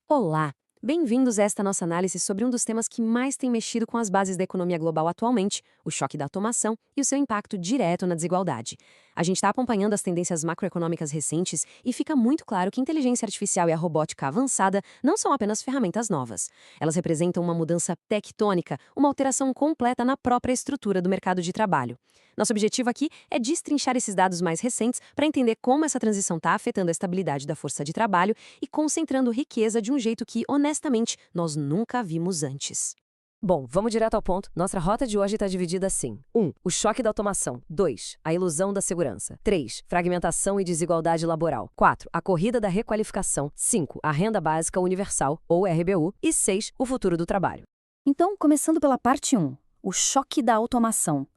Olá! Bem-vindos a esta nossa análise sobre um dos temas que mais tem mexido com as bases da economia global atualmente, o choque da automação e o seu impacto direto na desigualdade. A gente está acompanhando as tendências macroeconômicas recentes e fica muito claro que a inteligência artificial e a robótica avançada não são apenas ferramentas novas. Elas representam uma mudança tectônica, uma alteração completa na própria estrutura do mercado de trabalho. Nosso objetivo aqui é destrinchar esses dados mais recentes para entender como essa transição está afetando a estabilidade da força de trabalho e concentrando riqueza de um jeito que, honestamente, nós nunca vimos antes. Bom, vamos direto ao ponto. Nossa rota de hoje está dividida assim: 1. O choque da automação. 2. A ilusão da segurança. 3. Fragmentação e desigualdade laboral. 4. A corrida da requalificação. 5. A renda básica universal, ou RBU. E 6. O futuro do trabalho. Então, começando pela parte 1, o choque da automação,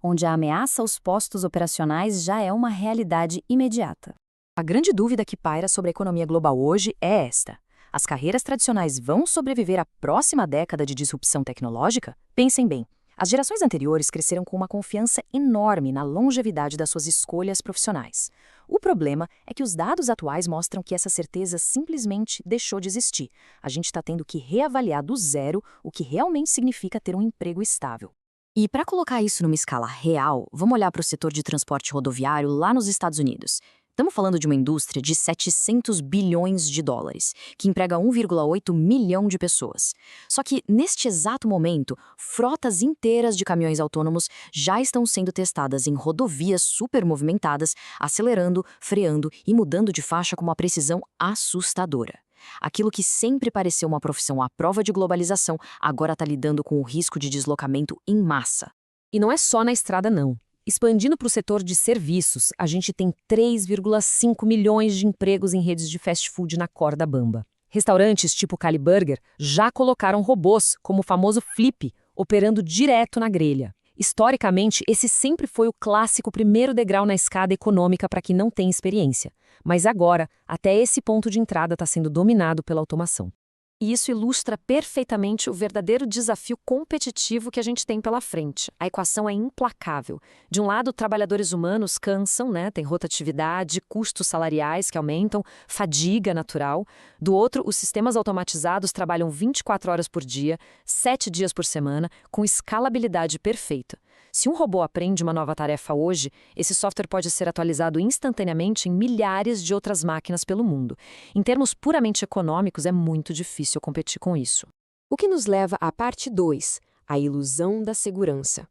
onde a ameaça aos postos operacionais já é uma realidade imediata. A grande dúvida que paira sobre a economia global hoje é esta: as carreiras tradicionais vão sobreviver à próxima década de disrupção tecnológica? Pensem bem. As gerações anteriores cresceram com uma confiança enorme na longevidade das suas escolhas profissionais. O problema é que os dados atuais mostram que essa certeza simplesmente deixou de existir. A gente está tendo que reavaliar do zero o que realmente significa ter um emprego estável. E para colocar isso numa escala real, vamos olhar para o setor de transporte rodoviário lá nos Estados Unidos. Estamos falando de uma indústria de 700 bilhões de dólares, que emprega 1,8 milhão de pessoas. Só que, neste exato momento, frotas inteiras de caminhões autônomos já estão sendo testadas em rodovias super movimentadas, acelerando, freando e mudando de faixa com uma precisão assustadora. Aquilo que sempre pareceu uma profissão à prova de globalização, agora está lidando com o risco de deslocamento em massa. E não é só na estrada, não. Expandindo para o setor de serviços, a gente tem 3,5 milhões de empregos em redes de fast food na corda bamba. Restaurantes tipo Cali Burger já colocaram robôs, como o famoso Flip, operando direto na grelha. Historicamente, esse sempre foi o clássico primeiro degrau na escada econômica para quem não tem experiência. Mas agora, até esse ponto de entrada está sendo dominado pela automação. E isso ilustra perfeitamente o verdadeiro desafio competitivo que a gente tem pela frente. A equação é implacável. De um lado, trabalhadores humanos cansam, tem rotatividade, custos salariais que aumentam, fadiga natural. Do outro, os sistemas automatizados trabalham 24 horas por dia, 7 dias por semana, com escalabilidade perfeita. Se um robô aprende uma nova tarefa hoje, esse software pode ser atualizado instantaneamente em milhares de outras máquinas pelo mundo. Em termos puramente econômicos, é muito difícil competir com isso. O que nos leva à parte 2, a ilusão da segurança.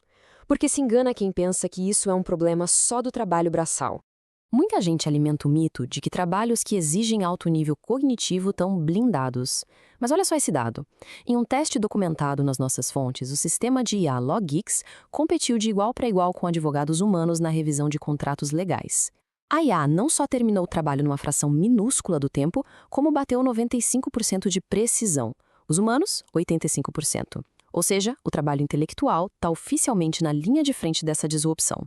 Porque se engana quem pensa que isso é um problema só do trabalho braçal. Muita gente alimenta o mito de que trabalhos que exigem alto nível cognitivo estão blindados. Mas olha só esse dado. Em um teste documentado nas nossas fontes, o sistema de IA LogGeeks competiu de igual para igual com advogados humanos na revisão de contratos legais. A IA não só terminou o trabalho numa fração minúscula do tempo, como bateu 95% de precisão. Os humanos, 85%. Ou seja, o trabalho intelectual está oficialmente na linha de frente dessa disrupção.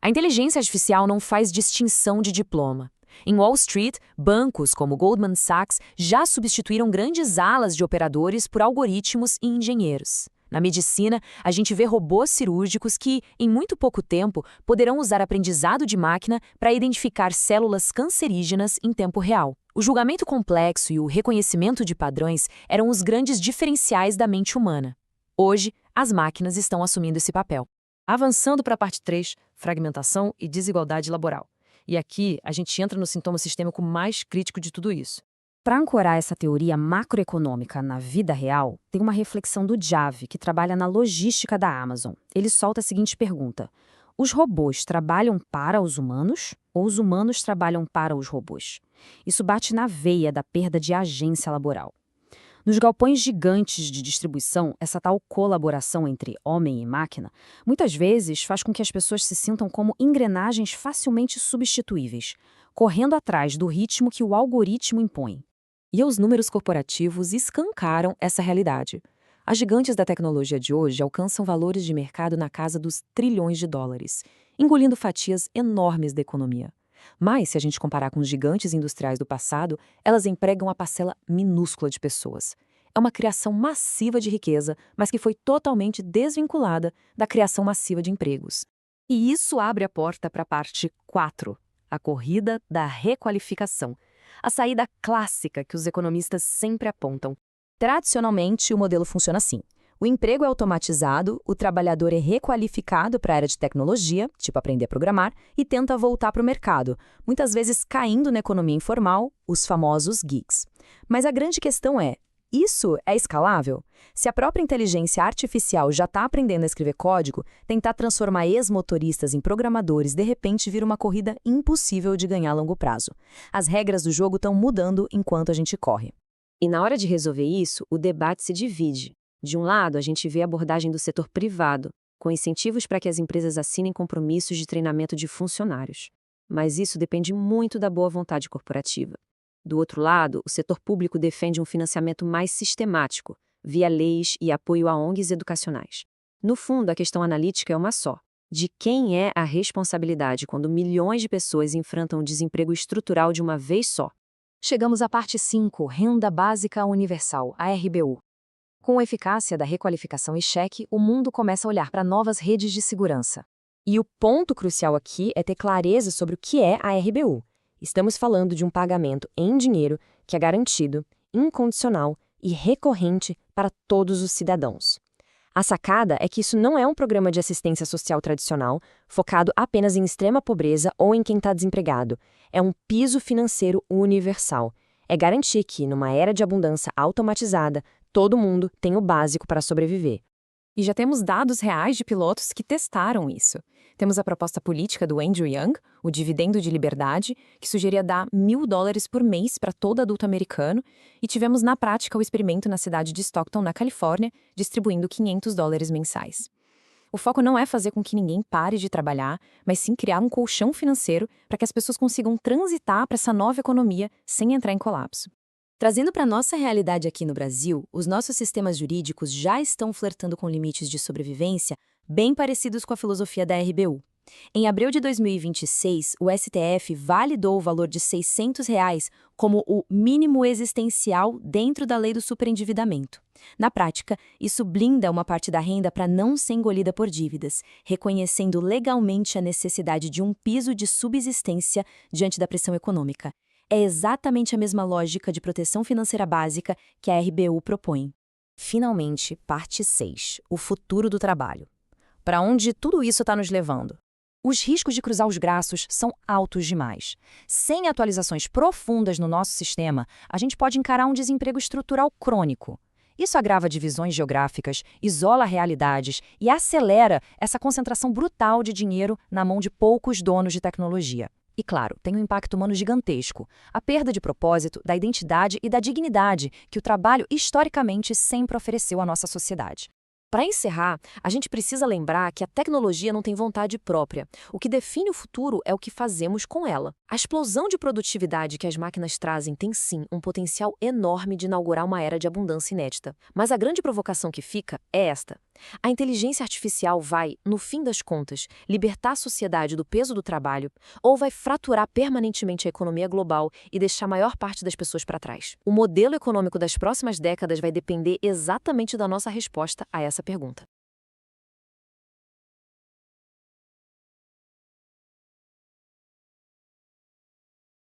A inteligência artificial não faz distinção de diploma. Em Wall Street, bancos como Goldman Sachs já substituíram grandes alas de operadores por algoritmos e engenheiros. Na medicina, a gente vê robôs cirúrgicos que, em muito pouco tempo, poderão usar aprendizado de máquina para identificar células cancerígenas em tempo real. O julgamento complexo e o reconhecimento de padrões eram os grandes diferenciais da mente humana. Hoje, as máquinas estão assumindo esse papel. Avançando para a parte 3, fragmentação e desigualdade laboral. E aqui a gente entra no sintoma sistêmico mais crítico de tudo isso. Para ancorar essa teoria macroeconômica na vida real, tem uma reflexão do Javi, que trabalha na logística da Amazon. Ele solta a seguinte pergunta: os robôs trabalham para os humanos ou os humanos trabalham para os robôs? Isso bate na veia da perda de agência laboral. Nos galpões gigantes de distribuição, essa tal colaboração entre homem e máquina muitas vezes faz com que as pessoas se sintam como engrenagens facilmente substituíveis, correndo atrás do ritmo que o algoritmo impõe. E os números corporativos escancaram essa realidade. As gigantes da tecnologia de hoje alcançam valores de mercado na casa dos trilhões de dólares, engolindo fatias enormes da economia. Mas, se a gente comparar com os gigantes industriais do passado, elas empregam uma parcela minúscula de pessoas. É uma criação massiva de riqueza, mas que foi totalmente desvinculada da criação massiva de empregos. E isso abre a porta para a parte 4, a corrida da requalificação. A saída clássica que os economistas sempre apontam. Tradicionalmente, o modelo funciona assim. O emprego é automatizado, o trabalhador é requalificado para a área de tecnologia, tipo aprender a programar, e tenta voltar para o mercado, muitas vezes caindo na economia informal, os famosos gigs. Mas a grande questão é, isso é escalável? Se a própria inteligência artificial já está aprendendo a escrever código, tentar transformar ex-motoristas em programadores de repente vira uma corrida impossível de ganhar a longo prazo. As regras do jogo estão mudando enquanto a gente corre. E na hora de resolver isso, o debate se divide. De um lado, a gente vê a abordagem do setor privado, com incentivos para que as empresas assinem compromissos de treinamento de funcionários. Mas isso depende muito da boa vontade corporativa. Do outro lado, o setor público defende um financiamento mais sistemático, via leis e apoio a ONGs educacionais. No fundo, a questão analítica é uma só. De quem é a responsabilidade quando milhões de pessoas enfrentam o desemprego estrutural de uma vez só? Chegamos à parte 5, Renda Básica Universal, a RBU. Com a eficácia da requalificação e cheque, o mundo começa a olhar para novas redes de segurança. E o ponto crucial aqui é ter clareza sobre o que é a RBU. Estamos falando de um pagamento em dinheiro que é garantido, incondicional e recorrente para todos os cidadãos. A sacada é que isso não é um programa de assistência social tradicional, focado apenas em extrema pobreza ou em quem está desempregado. É um piso financeiro universal. É garantir que, numa era de abundância automatizada, todo mundo tem o básico para sobreviver. E já temos dados reais de pilotos que testaram isso. Temos a proposta política do Andrew Yang, o dividendo de liberdade, que sugeria dar $1.000 por mês para todo adulto americano, e tivemos na prática o experimento na cidade de Stockton, na Califórnia, distribuindo $500 mensais. O foco não é fazer com que ninguém pare de trabalhar, mas sim criar um colchão financeiro para que as pessoas consigam transitar para essa nova economia sem entrar em colapso. Trazendo para a nossa realidade aqui no Brasil, os nossos sistemas jurídicos já estão flertando com limites de sobrevivência bem parecidos com a filosofia da RBU. Em abril de 2026, o STF validou o valor de R$ 600 como o mínimo existencial dentro da lei do superendividamento. Na prática, isso blinda uma parte da renda para não ser engolida por dívidas, reconhecendo legalmente a necessidade de um piso de subsistência diante da pressão econômica. É exatamente a mesma lógica de proteção financeira básica que a RBU propõe. Finalmente, parte 6, o futuro do trabalho. Para onde tudo isso está nos levando? Os riscos de cruzar os braços são altos demais. Sem atualizações profundas no nosso sistema, a gente pode encarar um desemprego estrutural crônico. Isso agrava divisões geográficas, isola realidades e acelera essa concentração brutal de dinheiro na mão de poucos donos de tecnologia. E, claro, tem um impacto humano gigantesco, a perda de propósito, da identidade e da dignidade que o trabalho historicamente sempre ofereceu à nossa sociedade. Para encerrar, a gente precisa lembrar que a tecnologia não tem vontade própria. O que define o futuro é o que fazemos com ela. A explosão de produtividade que as máquinas trazem tem sim um potencial enorme de inaugurar uma era de abundância inédita. Mas a grande provocação que fica é esta. A inteligência artificial vai, no fim das contas, libertar a sociedade do peso do trabalho ou vai fraturar permanentemente a economia global e deixar a maior parte das pessoas para trás? O modelo econômico das próximas décadas vai depender exatamente da nossa resposta a essa pergunta.